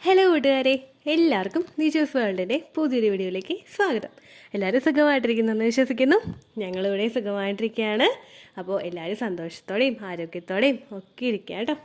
Hello കൂട്ടുകാരെ, എല്ലാവർക്കും നിജോസ് വേൾഡിൻ്റെ പുതിയൊരു വീഡിയോയിലേക്ക് സ്വാഗതം. എല്ലാവരും സുഖമായിട്ടിരിക്കുന്നെന്ന് വിശ്വസിക്കുന്നു. ഞങ്ങളിവിടെ സുഖമായിട്ടിരിക്കുകയാണ്. അപ്പോൾ എല്ലാവരും സന്തോഷത്തോടെയും ആരോഗ്യത്തോടെയും ഒക്കെ ഇരിക്കുക കേട്ടോ.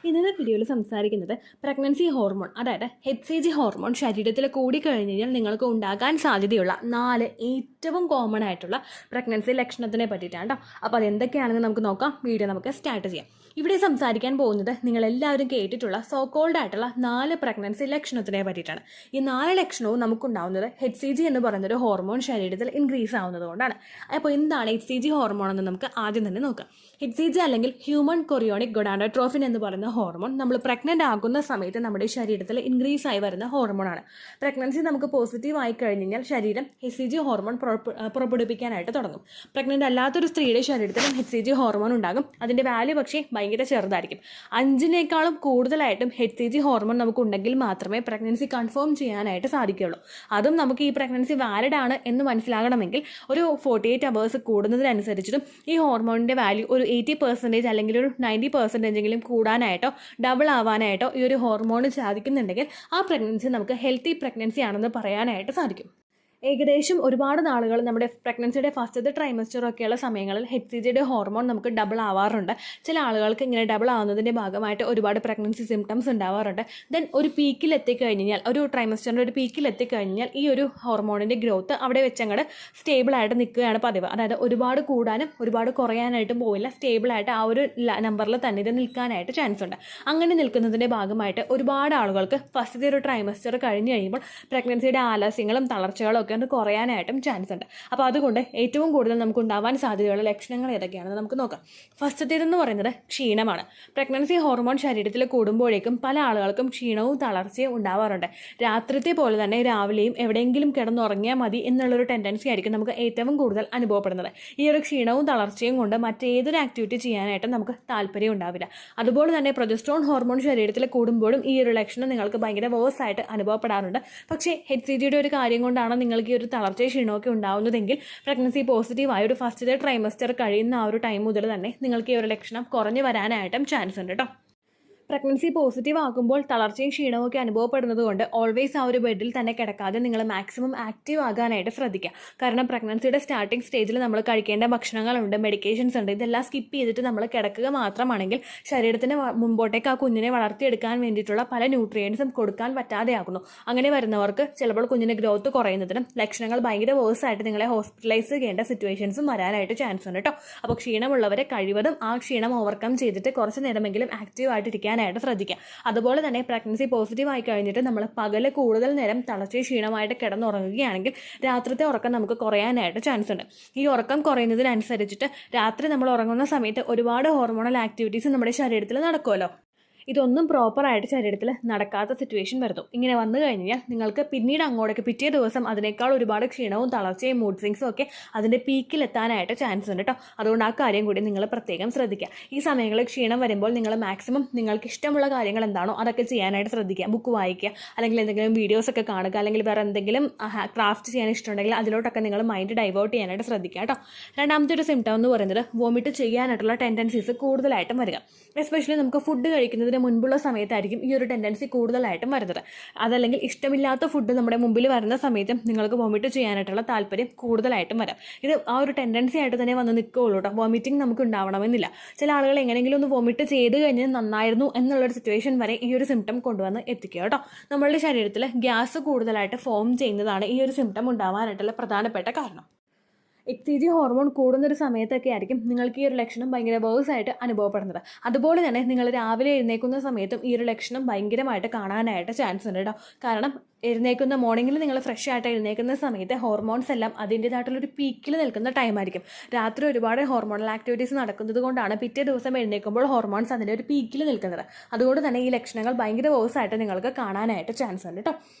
ഇന്നത്തെ വീഡിയോയിൽ സംസാരിക്കുന്നത് പ്രഗ്നൻസി ഹോർമോൺ, അതായത് HCG ഹോർമോൺ ശരീരത്തിൽ കൂടിക്കഴിഞ്ഞ് കഴിഞ്ഞാൽ നിങ്ങൾക്ക് ഉണ്ടാകാൻ സാധ്യതയുള്ള 4 ഏറ്റവും കോമൺ ആയിട്ടുള്ള പ്രഗ്നൻസി ലക്ഷണത്തിനെ പറ്റിയിട്ടാണ് കേട്ടോ. അപ്പോൾ അതെന്തൊക്കെയാണെന്ന് നമുക്ക് നോക്കാം. വീഡിയോ നമുക്ക് സ്റ്റാർട്ട് ചെയ്യാം. ഇവിടെ സംസാരിക്കാൻ പോകുന്നത് നിങ്ങളെല്ലാവരും കേട്ടിട്ടുള്ള സോക്കോൾഡ് ആയിട്ടുള്ള 4 പ്രഗ്നൻസി ലക്ഷണത്തിനെ പറ്റിയിട്ടാണ്. ഈ 4 ലക്ഷണവും നമുക്കുണ്ടാവുന്നത് HCG എന്ന് പറയുന്നൊരു ഹോർമോൺ ശരീരത്തിൽ ഇൻക്രീസ് ആവുന്നത് കൊണ്ടാണ്. അപ്പോൾ എന്താണ് HCG ഹോർമോൺ എന്ന് നമുക്ക് ആദ്യം തന്നെ നോക്കാം. HCG അല്ലെങ്കിൽ ഹ്യൂമൻ കൊറിയോണിക് ഗൊണാഡോട്രോഫിൻ എന്ന് പറയുന്ന ഹോർമോൺ നമ്മൾ പ്രഗ്നൻ്റ് ആകുന്ന സമയത്ത് നമ്മുടെ ശരീരത്തിൽ ഇൻക്രീസ് ആയി വരുന്ന ഹോർമോണാണ്. പ്രഗ്നൻസി നമുക്ക് പോസിറ്റീവ് ആയി കഴിഞ്ഞ് കഴിഞ്ഞാൽ ശരീരം HCG ഹോർമോൺ പുറപ്പെടുവിക്കാനായിട്ട് തുടങ്ങും. പ്രഗ്നൻ്റ് അല്ലാത്തൊരു സ്ത്രീയുടെ ശരീരത്തിലും HCG ഹോർമോൺ ഉണ്ടാകും. അതിൻ്റെ വാല്യൂ പക്ഷേ ഭയങ്കര ചെറുതായിരിക്കും. 5നേക്കാളും കൂടുതലായിട്ടും HCG ഹോർമോൺ നമുക്ക് ഉണ്ടെങ്കിൽ മാത്രമേ പ്രഗ്നൻസി കൺഫേം ചെയ്യാനായിട്ട് സാധിക്കുകയുള്ളൂ. അതും നമുക്ക് ഈ പ്രഗ്നൻസി വാലിഡ് ആണ് എന്ന് മനസ്സിലാകണമെങ്കിൽ ഒരു 48 hours കൂടുന്നതിനനുസരിച്ചിട്ടും ഈ ഹോർമോണിൻ്റെ വാല്യൂ ഒരു 80% അല്ലെങ്കിൽ ഒരു 90% കൂടാനായിട്ടോ ഡബിൾ ആവാനായിട്ടോ ഈ ഒരു ഹോർമോൺ സാധിക്കുന്നുണ്ടെങ്കിൽ ആ പ്രഗ്നൻസി നമുക്ക് ഹെൽത്തി പ്രഗ്നൻസി ആണെന്ന് പറയാനായിട്ട് സാധിക്കും. ഏകദേശം ഒരുപാട് നാളുകൾ നമ്മുടെ പ്രഗ്നൻസിയുടെ ഫസ്റ്റത്തെ ട്രൈമസ്റ്ററൊക്കെയുള്ള സമയങ്ങളിൽ HCGയുടെ ഹോർമോൺ നമുക്ക് ഡബിൾ ആവാറുണ്ട്. ചില ആളുകൾക്ക് ഇങ്ങനെ ഡബിൾ ആവുന്നതിൻ്റെ ഭാഗമായിട്ട് ഒരുപാട് പ്രഗ്നൻസി സിംറ്റംസ് ഉണ്ടാവാറുണ്ട്. ദെൻ ഒരു പീക്കിൽ എത്തിക്കഴിഞ്ഞാൽ, ഒരു ട്രൈമസ്റ്ററിൻ്റെ ഒരു പീക്കിൽ എത്തിക്കഴിഞ്ഞാൽ ഈ ഒരു ഹോർമോണിൻ്റെ ഗ്രോത്ത് അവിടെ വെച്ചങ്ങോട്ട് സ്റ്റേബിളായിട്ട് നിൽക്കുകയാണ് പതിവ്. അതായത് ഒരുപാട് കൂടാനും ഒരുപാട് കുറയാനായിട്ടും പോവില്ല. സ്റ്റേബിളായിട്ട് ആ ഒരു നമ്പറിൽ തന്നെ ഇത് നിൽക്കാനായിട്ട് ചാൻസ് ഉണ്ട്. അങ്ങനെ നിൽക്കുന്നതിൻ്റെ ഭാഗമായിട്ട് ഒരുപാട് ആളുകൾക്ക് ഫസ്റ്റത്തെ ഒരു ട്രൈമസ്റ്റർ കഴിഞ്ഞ് കഴിയുമ്പോൾ പ്രഗ്നൻസിയുടെ ആലസ്യങ്ങളും തളർച്ചകളും ഒക്കെ കുറയാനായിട്ടും ചാൻസ് ഉണ്ട്. അപ്പോൾ അതുകൊണ്ട് ഏറ്റവും കൂടുതൽ നമുക്ക് ഉണ്ടാവാൻ സാധ്യതയുള്ള ലക്ഷണങ്ങൾ ഏതൊക്കെയാണെന്ന് നമുക്ക് നോക്കാം. ഫസ്റ്റത്തേതെന്ന് പറയുന്നത് ക്ഷീണമാണ്. പ്രഗ്നൻസി ഹോർമോൺ ശരീരത്തിൽ കൂടുമ്പോഴേക്കും പല ആളുകൾക്കും ക്ഷീണവും തളർച്ചയും ഉണ്ടാവാറുണ്ട്. രാത്രിത്തെ പോലെ തന്നെ രാവിലെയും എവിടെയെങ്കിലും കിടന്നുറങ്ങിയാൽ മതി എന്നുള്ളൊരു ടെൻഡൻസി ആയിരിക്കും നമുക്ക് ഏറ്റവും കൂടുതൽ അനുഭവപ്പെടുന്നത്. ഈ ഒരു ക്ഷീണവും തളർച്ചയും കൊണ്ട് മറ്റേതൊരു ആക്ടിവിറ്റി ചെയ്യാനായിട്ടും നമുക്ക് താല്പര്യം ഉണ്ടാവില്ല. അതുപോലെ തന്നെ പ്രൊജസ്ട്രോൺ ഹോർമോൺ ശരീരത്തിൽ കൂടുമ്പോഴും ഈ ഒരു ലക്ഷണം നിങ്ങൾക്ക് ഭയങ്കര വേഴ്സ് ആയിട്ട് അനുഭവപ്പെടാറുണ്ട്. പക്ഷേ HCGയുടെ ഒരു കാര്യം കൊണ്ടാണ് നിങ്ങൾക്ക് ഈ ഒരു തളർച്ചയും ക്ഷീണമൊക്കെ ഉണ്ടാവുന്നതെങ്കിൽ പ്രഗ്നൻസി പോസിറ്റീവായ ഒരു ഫസ്റ്റത്തെ ട്രൈമസ്റ്റർ കഴിയുന്ന ആ ഒരു ടൈം മുതൽ തന്നെ നിങ്ങൾക്ക് ഈ ഒരു ലക്ഷണം കുറഞ്ഞു വരാനായിട്ടും ചാൻസ് ഉണ്ട് കേട്ടോ. പ്രഗ്നൻസി പോസിറ്റീവ് ആകുമ്പോൾ തളർച്ചയും ക്ഷീണവും ഒക്കെ അനുഭവപ്പെടുന്നത് കൊണ്ട് ഓൾവേസ് ആ ഒരു ബെഡിൽ തന്നെ കിടക്കാതെ നിങ്ങൾ മാക്സിമം ആക്റ്റീവ് ആകാനായിട്ട് ശ്രദ്ധിക്കുക. കാരണം പ്രഗ്നൻസിയുടെ സ്റ്റാർട്ടിംഗ് സ്റ്റേജിൽ നമ്മൾ കഴിക്കേണ്ട ഭക്ഷണങ്ങളുണ്ട്, മെഡിക്കേഷൻസ് ഉണ്ട്. ഇതെല്ലാം സ്കിപ്പ് ചെയ്തിട്ട് നമ്മൾ കിടക്കുക മാത്രമാണെങ്കിൽ ശരീരത്തിന് മുമ്പോട്ടേക്ക് ആ കുഞ്ഞിനെ വളർത്തിയെടുക്കാൻ വേണ്ടിയിട്ടുള്ള പല ന്യൂട്രിയൻസും കൊടുക്കാൻ പറ്റാതെയാകുന്നു. അങ്ങനെ വരുന്നവർക്ക് ചിലപ്പോൾ കുഞ്ഞിൻ്റെ ഗ്രോത്ത് കുറയുന്നതിനും ലക്ഷണങ്ങൾ ഭയങ്കര വേഴ്സായിട്ട് നിങ്ങളെ ഹോസ്പിറ്റലൈസ് ചെയ്യേണ്ട സിറ്റുവേഷൻസും വരാനായിട്ട് ചാൻസ് ഉണ്ട് കേട്ടോ. അപ്പോൾ ക്ഷീണമുള്ളവരെ കഴിവതും ആ ക്ഷീണം ഓവർകം ചെയ്തിട്ട് കുറച്ച് നേരമെങ്കിലും ആക്റ്റീവ് ആയിട്ടിരിക്കാൻ ശ്രദ്ധിക്കുക. അതുപോലെ തന്നെ പ്രഗ്നൻസി പോസിറ്റീവ് ആയി കഴിഞ്ഞിട്ട് നമ്മൾ പകല് കൂടുതൽ നേരം തളർച്ച ക്ഷീണമായിട്ട് കിടന്നുറങ്ങുകയാണെങ്കിൽ രാത്രിത്തെ ഉറക്കം നമുക്ക് കുറയാനായിട്ട് ചാൻസ് ഉണ്ട്. ഈ ഉറക്കം കുറയുന്നതിനനുസരിച്ചിട്ട് രാത്രി നമ്മൾ ഉറങ്ങുന്ന സമയത്ത് ഒരുപാട് ഹോർമോണൽ ആക്ടിവിറ്റീസ് നമ്മുടെ ശരീരത്തിൽ നടക്കുമല്ലോ. ഇതൊന്നും പ്രോപ്പറായിട്ട് ശരീരത്തിൽ നടക്കാത്ത സിറ്റുവേഷൻ വരുന്നു. ഇങ്ങനെ വന്നു കഴിഞ്ഞാൽ നിങ്ങൾക്ക് പിന്നീട് അങ്ങോട്ടേക്ക് പിറ്റേ ദിവസം അതിനേക്കാൾ ഒരുപാട് ക്ഷീണവും തളർച്ചയും മൂഡ് സ്വിങ്സും ഒക്കെ അതിൻ്റെ പീക്കിൽ എത്താനായിട്ട് ചാൻസ് ഉണ്ട് കേട്ടോ. അതുകൊണ്ട് ആ കാര്യം കൂടി നിങ്ങൾ പ്രത്യേകം ശ്രദ്ധിക്കുക. ഈ സമയങ്ങളിൽ ക്ഷീണം വരുമ്പോൾ നിങ്ങൾ മാക്സിമം നിങ്ങൾക്ക് ഇഷ്ടമുള്ള കാര്യങ്ങൾ എന്താണോ അതൊക്കെ ചെയ്യാനായിട്ട് ശ്രദ്ധിക്കുക. ബുക്ക് വായിക്കുക, അല്ലെങ്കിൽ എന്തെങ്കിലും വീഡിയോസൊക്കെ കാണുക, അല്ലെങ്കിൽ വേറെ എന്തെങ്കിലും ക്രാഫ്റ്റ് ചെയ്യാൻ ഇഷ്ടമുണ്ടെങ്കിൽ അതിലോട്ടൊക്കെ നിങ്ങൾ മൈൻഡ് ഡൈവേർട്ട് ചെയ്യാനായിട്ട് ശ്രദ്ധിക്കുക കേട്ടോ. രണ്ടാമത്തെ ഒരു സിംറ്റം എന്ന് പറയുന്നത് വോമിറ്റ് ചെയ്യാനായിട്ടുള്ള ടെൻഡൻസീസ് കൂടുതലായിട്ടും വരിക. എസ്പെഷ്യലി നമുക്ക് ഫുഡ് കഴിക്കുന്നതിന് മുൻപുള്ള സമയത്തായിരിക്കും ഈ ഒരു ടെൻഡൻസി കൂടുതലായിട്ടും വരുന്നത്. അതല്ലെങ്കിൽ ഇഷ്ടമില്ലാത്ത ഫുഡ് നമ്മുടെ മുമ്പിൽ വരുന്ന സമയത്തും നിങ്ങൾക്ക് വോമിറ്റ് ചെയ്യാനായിട്ടുള്ള താല്പര്യം കൂടുതലായിട്ടും വരാം. ഇത് ആ ഒരു ടെൻഡൻസി ആയിട്ട് തന്നെ വന്ന് നിൽക്കുകയുള്ളൂ കേട്ടോ. വോമിറ്റിംഗ് നമുക്ക് ഉണ്ടാവണമെന്നില്ല. ചില ആളുകൾ എങ്ങനെയെങ്കിലും ഒന്ന് വോമിറ്റ് ചെയ്ത് കഴിഞ്ഞ് നന്നായിരുന്നു എന്നുള്ളൊരു സിറ്റുവേഷൻ വരെ ഈ ഒരു സിംറ്റം കൊണ്ടുവന്ന് എത്തിക്കുക കേട്ടോ. നമ്മളുടെ ശരീരത്തിൽ ഗ്യാസ് കൂടുതലായിട്ട് ഫോം ചെയ്യുന്നതാണ് ഈ ഒരു സിംറ്റം ഉണ്ടാവാനായിട്ടുള്ള പ്രധാനപ്പെട്ട കാരണം. HCG ഹോർമോൺ കൂടുന്നൊരു സമയത്തൊക്കെ ആയിരിക്കും നിങ്ങൾക്ക് ഈ ഒരു ലക്ഷണം ഭയങ്കര വേഴ്സായിട്ട് അനുഭവപ്പെടുന്നത്. അതുപോലെ തന്നെ നിങ്ങൾ രാവിലെ എഴുന്നേൽക്കുന്ന സമയത്തും ഈ ഒരു ലക്ഷണം ഭയങ്കരമായിട്ട് കാണാനായിട്ട് ചാൻസ് ഉണ്ട് കേട്ടോ. കാരണം എഴുന്നേൽക്കുന്ന മോർണിംഗിൽ നിങ്ങൾ ഫ്രഷ് ആയിട്ട് എഴുന്നേൽക്കുന്ന സമയത്ത് ഹോർമോൺസ് എല്ലാം അതിൻ്റേതായിട്ടുള്ളൊരു പീക്കിൽ നിൽക്കുന്ന ടൈമായിരിക്കും. രാത്രി ഒരുപാട് ഹോർമോണൽ ആക്ടിവിറ്റീസ് നടക്കുന്നത് കൊണ്ടാണ് പിറ്റേ ദിവസം എഴുന്നേൽക്കുമ്പോൾ ഹോർമോൺസ് അതിൻ്റെ ഒരു പീക്കിൽ നിൽക്കുന്നത്. അതുകൊണ്ട് തന്നെ ഈ ലക്ഷണങ്ങൾ ഭയങ്കര വേഴ്സായിട്ട് നിങ്ങൾക്ക് കാണാനായിട്ട് ചാൻസ് ഉണ്ട് കേട്ടോ.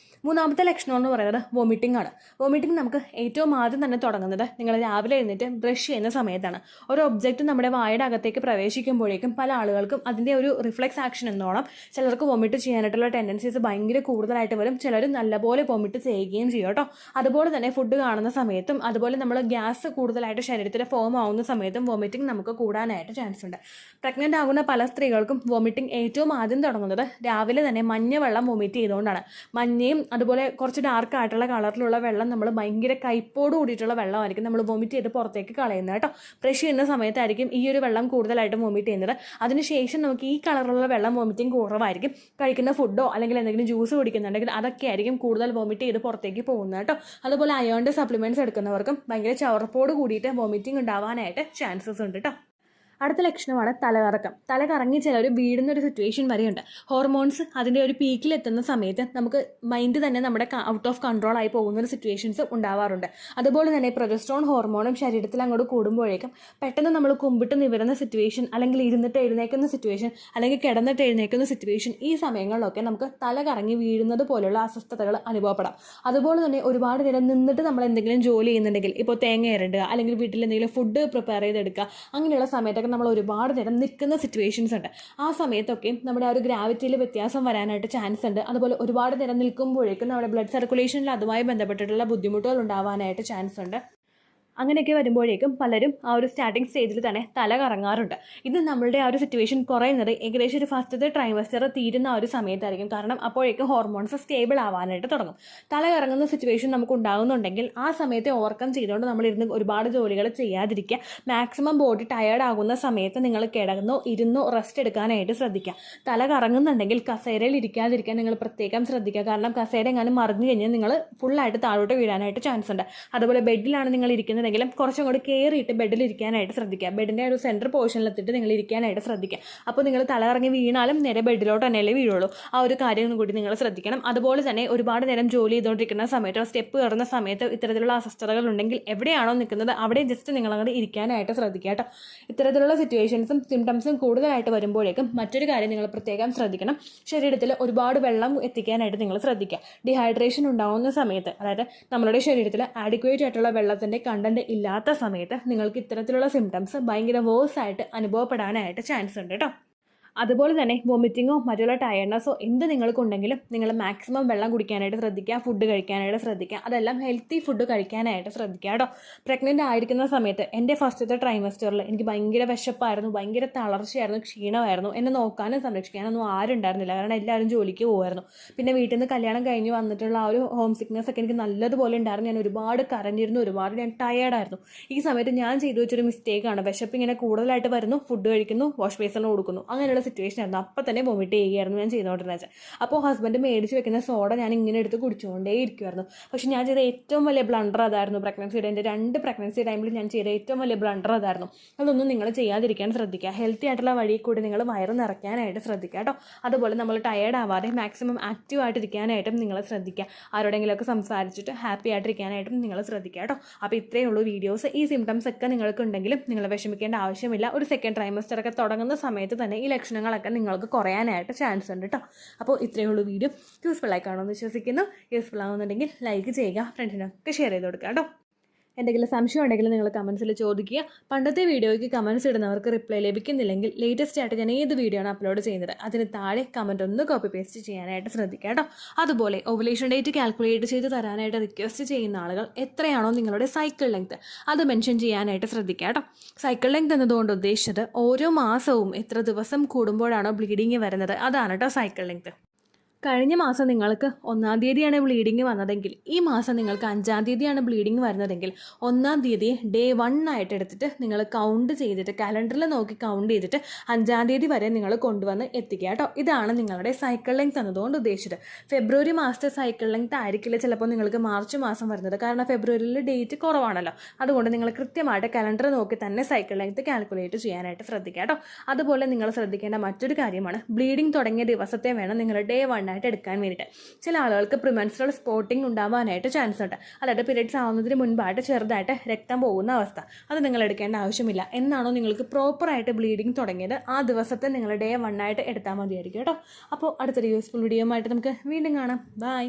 മൂന്നാമത്തെ ലക്ഷണം എന്ന് പറയുന്നത് വോമിറ്റിംഗ് ആണ്. വോമിറ്റിംഗ് നമുക്ക് ഏറ്റവും ആദ്യം തന്നെ തുടങ്ങുന്നത് നിങ്ങൾ രാവിലെ എഴുന്നേറ്റ് ബ്രഷ് ചെയ്യുന്ന സമയത്താണ്. ഒരു ഒബ്ജക്റ്റ് നമ്മുടെ വായുടെ അകത്തേക്ക് പ്രവേശിക്കുമ്പോഴേക്കും പല ആളുകൾക്കും അതിൻ്റെ ഒരു റിഫ്ലെക്സ് ആക്ഷൻ എന്നോണം ചിലർക്ക് വോമിറ്റ് ചെയ്യാനായിട്ടുള്ള ടെൻഡൻസീസ് ഭയങ്കര കൂടുതലായിട്ട് വരും. ചിലർ നല്ലപോലെ വോമിറ്റ് ചെയ്യുകയും ചെയ്യും കേട്ടോ. അതുപോലെ തന്നെ ഫുഡ് കാണുന്ന സമയത്തും അതുപോലെ നമ്മൾ ഗ്യാസ് കൂടുതലായിട്ട് ശരീരത്തിൽ ഫോം ആവുന്ന സമയത്തും വോമിറ്റിംഗ് നമുക്ക് കൂടാനായിട്ട് ചാൻസ് ഉണ്ട്. പ്രഗ്നൻ്റ് ആകുന്ന പല സ്ത്രീകൾക്കും വോമിറ്റിംഗ് ഏറ്റവും ആദ്യം തുടങ്ങുന്നത് രാവിലെ തന്നെ മഞ്ഞവെള്ളം വോമിറ്റ് ചെയ്തുകൊണ്ടാണ്. മഞ്ഞയും അതുപോലെ കുറച്ച് ഡാർക്ക് ആയിട്ടുള്ള കളറിലുള്ള വെള്ളം നമ്മൾ ഭയങ്കര കയ്പോട് കൂടിയിട്ടുള്ള വെള്ളമായിരിക്കും നമ്മൾ വോമിറ്റ് ചെയ്ത് പുറത്തേക്ക് കളയുന്നത് കേട്ടോ. ബ്രഷ് ചെയ്യുന്ന സമയത്തായിരിക്കും ഈ ഒരു വെള്ളം കൂടുതലായിട്ട് വോമിറ്റ് ചെയ്യുന്നത്. അതിനുശേഷം നമുക്ക് ഈ കളറുള്ള വെള്ളം വോമിറ്റിംഗ് കുറവായിരിക്കും. കഴിക്കുന്ന ഫുഡോ അല്ലെങ്കിൽ എന്തെങ്കിലും ജ്യൂസ് കുടിക്കുന്നുണ്ടെങ്കിൽ അതൊക്കെ ആയിരിക്കും കൂടുതൽ വോമിറ്റ് ചെയ്ത് പുറത്തേക്ക് പോകുന്നത് കേട്ടോ. അതുപോലെ അയോണിൻ്റെ സപ്ലിമെൻറ്റ്സ് എടുക്കുന്നവർക്കും ഭയങ്കര ചവർപ്പോട് കൂടിയിട്ട് വോമിറ്റിംഗ് ഉണ്ടാവാനായിട്ട് ചാൻസസ് ഉണ്ട് കേട്ടോ. അടുത്ത ലക്ഷണമാണ് തലകറക്കം. തലകറങ്ങി ചിലർ വീഴുന്നൊരു സിറ്റുവേഷൻ വരെയുണ്ട്. ഹോർമോൺസ് അതിൻ്റെ ഒരു പീക്കിലെത്തുന്ന സമയത്ത് നമുക്ക് മൈൻഡ് തന്നെ നമ്മുടെ ഔട്ട് ഓഫ് കൺട്രോൾ ആയി പോകുന്ന ഒരു സിറ്റുവേഷൻസ് ഉണ്ടാവാറുണ്ട്. അതുപോലെ തന്നെ പ്രൊജസ്ട്രോൺ ഹോർമോണും ശരീരത്തിൽ അങ്ങോട്ട് കൂടുമ്പോഴേക്കും പെട്ടെന്ന് നമ്മൾ കുമ്പിട്ട് നിവരുന്ന സിറ്റുവേഷൻ, അല്ലെങ്കിൽ ഇരുന്നിട്ട് എഴുന്നേക്കുന്ന സിറ്റുവേഷൻ, അല്ലെങ്കിൽ കിടന്നിട്ട് എഴുന്നേക്കുന്ന സിറ്റുവേഷൻ, ഈ സമയങ്ങളിലൊക്കെ നമുക്ക് തല കറങ്ങി വീഴുന്നത് പോലുള്ള അസ്വസ്ഥതകൾ അനുഭവപ്പെടാം. അതുപോലെ തന്നെ ഒരുപാട് നേരം നിന്നിട്ട് നമ്മൾ എന്തെങ്കിലും ജോലി ചെയ്യുന്നുണ്ടെങ്കിൽ, ഇപ്പോൾ തേങ്ങ ഇരണ്ടുക അല്ലെങ്കിൽ വീട്ടിൽ എന്തെങ്കിലും ഫുഡ് പ്രിപ്പയർ ചെയ്തെടുക്കുക, അങ്ങനെയുള്ള സമയത്തൊക്കെ നമ്മൾ ഒരുപാട് നേരം നിൽക്കുന്ന സിറ്റുവേഷൻസ് ഉണ്ട്. ആ സമയത്തൊക്കെ നമ്മുടെ ആ ഒരു ഗ്രാവിറ്റിയിൽ വ്യത്യാസം വരാനായിട്ട് ചാൻസ് ഉണ്ട്. അതുപോലെ ഒരുപാട് നേരം നിൽക്കുമ്പോഴേക്കും നമ്മുടെ ബ്ലഡ് സർക്കുലേഷനിൽ അതുമായി ബന്ധപ്പെട്ടിട്ടുള്ള ബുദ്ധിമുട്ടുകൾ ഉണ്ടാവാനായിട്ട് ചാൻസ് ഉണ്ട്. അങ്ങനെയൊക്കെ വരുമ്പോഴേക്കും പലരും ആ ഒരു സ്റ്റാർട്ടിങ് സ്റ്റേജിൽ തന്നെ തല കറങ്ങാറുണ്ട്. ഇത് നമ്മളുടെ ആ ഒരു സിറ്റുവേഷൻ കുറയുന്നത് ഏകദേശം ഒരു ഫസ്റ്റത്തെ ട്രൈമസ്റ്റർ തീരുന്ന ആ ഒരു സമയത്തായിരിക്കും. കാരണം അപ്പോഴേക്കും ഹോർമോൺസ് സ്റ്റേബിൾ ആവാനായിട്ട് തുടങ്ങും. തല കറങ്ങുന്ന സിറ്റുവേഷൻ നമുക്ക് ഉണ്ടാകുന്നുണ്ടെങ്കിൽ ആ സമയത്തെ ഓവർകം ചെയ്തുകൊണ്ട് നമ്മളിരുന്ന് ഒരുപാട് ജോലികൾ ചെയ്യാതിരിക്കുക. മാക്സിമം ബോഡി ടയേർഡ് ആകുന്ന സമയത്ത് നിങ്ങൾ കിടന്നോ ഇരുന്നോ റെസ്റ്റ് എടുക്കാനായിട്ട് ശ്രദ്ധിക്കുക. തല കറങ്ങുന്നുണ്ടെങ്കിൽ കസേരയിൽ ഇരിക്കാതിരിക്കാൻ നിങ്ങൾ പ്രത്യേകം ശ്രദ്ധിക്കുക. കാരണം കസേര എങ്ങാനും മറിഞ്ഞു കഴിഞ്ഞാൽ നിങ്ങൾ ഫുള്ളായിട്ട് താഴോട്ട് വീഴാനായിട്ട് ചാൻസ് ഉണ്ട്. അതുപോലെ ബെഡിലാണ് നിങ്ങൾ ഇരിക്കുന്നത് െങ്കിലും കുറച്ചും കൂടി കയറിയിട്ട് ബെഡിൽ ഇരിക്കാനായിട്ട് ശ്രദ്ധിക്കുക. ബെഡിൻ്റെ ഒരു സെൻറ്റർ പോർഷനിലെത്തിയിട്ട് നിങ്ങൾ ഇരിക്കാനായിട്ട് ശ്രദ്ധിക്കുക. അപ്പോൾ നിങ്ങൾ തലകറങ്ങി വീണാലും നേരെ ബെഡിലോട്ട് തന്നെയല്ലേ വീഴുള്ളൂ. ആ ഒരു കാര്യം കൂടി നിങ്ങൾ ശ്രദ്ധിക്കണം. അതുപോലെ തന്നെ ഒരുപാട് നേരം ജോലി ചെയ്തുകൊണ്ടിരിക്കുന്ന സമയത്തോ സ്റ്റെപ്പ് കയറുന്ന സമയത്തോ ഇത്തരത്തിലുള്ള അസ്വസ്ഥതകൾ ഉണ്ടെങ്കിൽ എവിടെയാണോ നിൽക്കുന്നത് അവിടെ ജസ്റ്റ് നിങ്ങൾ അങ്ങോട്ട് ഇരിക്കാനായിട്ട് ശ്രദ്ധിക്കുക കേട്ടോ. ഇത്തരത്തിലുള്ള സിറ്റുവേഷൻസും സിംറ്റംസും കൂടുതലായിട്ട് വരുമ്പോഴേക്കും മറ്റൊരു കാര്യം നിങ്ങൾ പ്രത്യേകം ശ്രദ്ധിക്കണം. ശരീരത്തിൽ ഒരുപാട് വെള്ളം എത്തിക്കാനായിട്ട് നിങ്ങൾ ശ്രദ്ധിക്കുക. ഡിഹൈഡ്രേഷൻ ഉണ്ടാകുന്ന സമയത്ത്, അതായത് നമ്മുടെ ശരീരത്തിൽ ആഡിക്വേറ്റ് ആയിട്ടുള്ള വെള്ളത്തിൻ്റെ കണ്ടന്റ് ഇല്ലാത്ത സമയത്ത് നിങ്ങൾക്ക് ഇത്തരത്തിലുള്ള സിംറ്റംസ് ഭയങ്കര വേഴ്സ് ആയിട്ട് അനുഭവപ്പെടാനായിട്ട് ചാൻസ് ഉണ്ട് കേട്ടോ. അതുപോലെ തന്നെ വോമിറ്റിങ്ങോ മറ്റുള്ള ടയർഡ്നെസ്സോ എന്ത് നിങ്ങൾക്കുണ്ടെങ്കിലും നിങ്ങൾ മാക്സിമം വെള്ളം കുടിക്കാനായിട്ട് ശ്രദ്ധിക്കുക, ഫുഡ് കഴിക്കാനായിട്ട് ശ്രദ്ധിക്കുക. അതെല്ലാം ഹെൽത്തി ഫുഡ് കഴിക്കാനായിട്ട് ശ്രദ്ധിക്കുക കേട്ടോ. പ്രഗ്നൻ്റ് ആയിരിക്കുന്ന സമയത്ത് എൻ്റെ ഫസ്റ്റത്തെ ട്രൈമസ്റ്ററിൽ എനിക്ക് ഭയങ്കര വിശപ്പായിരുന്നു, ഭയങ്കര തളർച്ചയായിരുന്നു, ക്ഷീണമായിരുന്നു. എന്നെ നോക്കാനും സംരക്ഷിക്കാനൊന്നും ആരും ഉണ്ടായിരുന്നില്ല. കാരണം എല്ലാവരും ജോലിക്ക് പോകുമായിരുന്നു. പിന്നെ വീട്ടിൽ നിന്ന് കല്യാണം കഴിഞ്ഞ് വന്നിട്ടുള്ള ആ ഒരു ഹോം സിക്നെസ് ഒക്കെ എനിക്ക് നല്ലതുപോലെ ഉണ്ടായിരുന്നു. ഞാൻ ഒരുപാട് കരഞ്ഞിരുന്നു, ഒരുപാട് ഞാൻ ടയേർഡായിരുന്നു. ഈ സമയത്ത് ഞാൻ ചെയ്തു വെച്ചൊരു മിസ്റ്റേക്കാണ്. വിശപ്പ് ഇങ്ങനെ കൂടുതലായിട്ട് വരുന്നു, ഫുഡ് കഴിക്കുന്നു, വാഷ് ബേസിന് കൊടുക്കുന്നു, അങ്ങനെയുള്ള സിറ്റുവേഷൻ ആയിരുന്നു. അപ്പം തന്നെ വോമിറ്റ് ചെയ്യുകയായിരുന്നു ഞാൻ ചെയ്തുകൊണ്ടിരുന്നത്. അപ്പോൾ ഹസ്ബൻഡ് മേടിച്ച് വെക്കുന്ന സോഡ ഞാൻ ഇങ്ങനെ എടുത്ത് കുടിച്ചുകൊണ്ടേ ഇരിക്കുമായിരുന്നു. പക്ഷേ ഞാൻ ചെയ്ത ഏറ്റവും വലിയ ബ്ലണ്ടർ അതായിരുന്നു. പ്രഗ്നൻസിയുടെ എൻ്റെ 2 പ്രഗ്നൻസി ടൈമിൽ ഞാൻ ചെയ്ത ഏറ്റവും വലിയ ബ്ലണ്ടർ അതായിരുന്നു. അതൊന്നും നിങ്ങൾ ചെയ്യാതിരിക്കാൻ ശ്രദ്ധിക്കുക. ഹെൽത്തി ആയിട്ടുള്ള വഴി കൂടി നിങ്ങൾ വയറ് നിറയ്ക്കാനായിട്ട് ശ്രദ്ധിക്കുക കേട്ടോ. അതുപോലെ നമ്മൾ ടയേർഡ് ആവാതെ മാക്സിമം ആക്റ്റീവ് ആയിട്ടിരിക്കാനായിട്ടും നിങ്ങൾ ശ്രദ്ധിക്കുക. ആരോടെങ്കിലുമൊക്കെ സംസാരിച്ചിട്ട് ഹാപ്പി ആയിട്ടിരിക്കാനായിട്ടും നിങ്ങൾ ശ്രദ്ധിക്കുക കേട്ടോ. അപ്പോൾ ഇത്രയേ ഉള്ളൂ വീഡിയോസ്. ഈ സിംറ്റംസ് ഒക്കെ നിങ്ങൾക്കുണ്ടെങ്കിലും നിങ്ങൾ വിഷമിക്കേണ്ട ആവശ്യമില്ല. ഒരു സെക്കൻഡ് ട്രൈമസ്റ്റർ ഒക്കെ തുടങ്ങുന്ന സമയത്ത് തന്നെ ഈ ലക്ഷണങ്ങളൊക്കെ നിങ്ങൾക്ക് കുറയാനായിട്ട് ചാൻസ് ഉണ്ട് കേട്ടോ. അപ്പോൾ ഇത്രയേ ഉള്ളൂ വീഡിയോ. യൂസ്ഫുൾ ആയി കാണുമെന്ന് വിശ്വസിക്കുന്നു. യൂസ്ഫുൾ ആകുന്നുണ്ടെങ്കിൽ ലൈക്ക് ചെയ്യുക, ഫ്രണ്ട്സിനൊക്കെ ഷെയർ ചെയ്ത് കൊടുക്കുക കേട്ടോ. എന്തെങ്കിലും സംശയം ഉണ്ടെങ്കിൽ നിങ്ങൾ കമൻസിൽ ചോദിക്കുക. പണ്ടത്തെ വീഡിയോയ്ക്ക് കമൻസ് ഇടുന്നവർക്ക് റിപ്ലൈ ലഭിക്കുന്നില്ലെങ്കിൽ ലേറ്റസ്റ്റ് ആയിട്ട് ഞാൻ ഏത് വീഡിയോ ആണ് അപ്ലോഡ് ചെയ്യുന്നത് അതിന് താഴെ കമൻറ്റ് ഒന്ന് കോപ്പി പേസ്റ്റ് ചെയ്യാനായിട്ട് ശ്രദ്ധിക്കുക കേട്ടോ. അതുപോലെ ഓവുലേഷൻ ഡേറ്റ് കാൽക്കുലേറ്റ് ചെയ്ത് തരാനായിട്ട് റിക്വസ്റ്റ് ചെയ്യുന്ന ആളുകൾ എത്രയാണോ നിങ്ങളുടെ സൈക്കിൾ ലെങ്ത് അത് മെൻഷൻ ചെയ്യാനായിട്ട് ശ്രദ്ധിക്കുക കേട്ടോ. സൈക്കിൾ ലെങ്ത് എന്നതുകൊണ്ട് ഉദ്ദേശിച്ചത് ഓരോ മാസവും എത്ര ദിവസം കൂടുമ്പോഴാണോ ബ്ലീഡിങ് വരുന്നത് അതാണ് കേട്ടോ സൈക്കിൾ ലെങ്ത്. കഴിഞ്ഞ മാസം നിങ്ങൾക്ക് 1-ാം തീയതിയാണ് ബ്ലീഡിങ് വന്നതെങ്കിൽ ഈ മാസം നിങ്ങൾക്ക് 5-ാം തീയതിയാണ് ബ്ലീഡിങ് വരുന്നതെങ്കിൽ 1-ാം തീയതി ഡേ 1 ആയിട്ട് എടുത്തിട്ട് നിങ്ങൾ കൗണ്ട് ചെയ്തിട്ട് കലണ്ടറിൽ നോക്കി കൗണ്ട് ചെയ്തിട്ട് 5-ാം തീയതി വരെ നിങ്ങൾ കൊണ്ടുവന്ന് എത്തിക്കുക കേട്ടോ. ഇതാണ് നിങ്ങളുടെ സൈക്കിൾ ലെങ്ത് എന്നതുകൊണ്ട് ഉദ്ദേശിച്ചത്. ഫെബ്രുവരി മാസത്തെ സൈക്കിൾ ലെങ്ത് ആയിരിക്കില്ല ചിലപ്പോൾ നിങ്ങൾക്ക് മാർച്ച് മാസം വരുന്നത്. കാരണം ഫെബ്രുവരിയിൽ ഡേറ്റ് കുറവാണല്ലോ. അതുകൊണ്ട് നിങ്ങൾ കൃത്യമായിട്ട് കലണ്ടർ നോക്കി തന്നെ സൈക്കിൾ ലെങ്ത് കാൽക്കുലേറ്റ് ചെയ്യാനായിട്ട് ശ്രദ്ധിക്കുക കേട്ടോ. അതുപോലെ നിങ്ങൾ ശ്രദ്ധിക്കേണ്ട മറ്റൊരു കാര്യമാണ് ബ്ലീഡിങ് തുടങ്ങിയ ദിവസത്തെ വേണം നിങ്ങൾ ഡേ 1 ആയിട്ട് എടുക്കാൻ വേണ്ടിയിട്ട്. ചില ആളുകൾക്ക് പ്രിമെൻസ്ട്രൽ സ്പോട്ടിംഗ് ഉണ്ടാവാനായിട്ട് ചാൻസ് ഉണ്ട്. അതായത് പീരിയഡ്സ് ആവുന്നതിന് മുൻപായിട്ട് ചെറുതായിട്ട് രക്തം പോകുന്ന അവസ്ഥ. അത് നിങ്ങൾ എടുക്കേണ്ട ആവശ്യമില്ല. എന്നാണോ നിങ്ങൾക്ക് പ്രോപ്പറായിട്ട് ബ്ലീഡിങ് തുടങ്ങിയത് ആ ദിവസത്തെ നിങ്ങൾ ഡേ 1 ആയിട്ട് എടുത്താൽ മതിയായിരിക്കും കേട്ടോ. അപ്പോൾ അടുത്തൊരു യൂസ്ഫുൾ വീഡിയോ ആയിട്ട് നമുക്ക് വീണ്ടും കാണാം. ബൈ.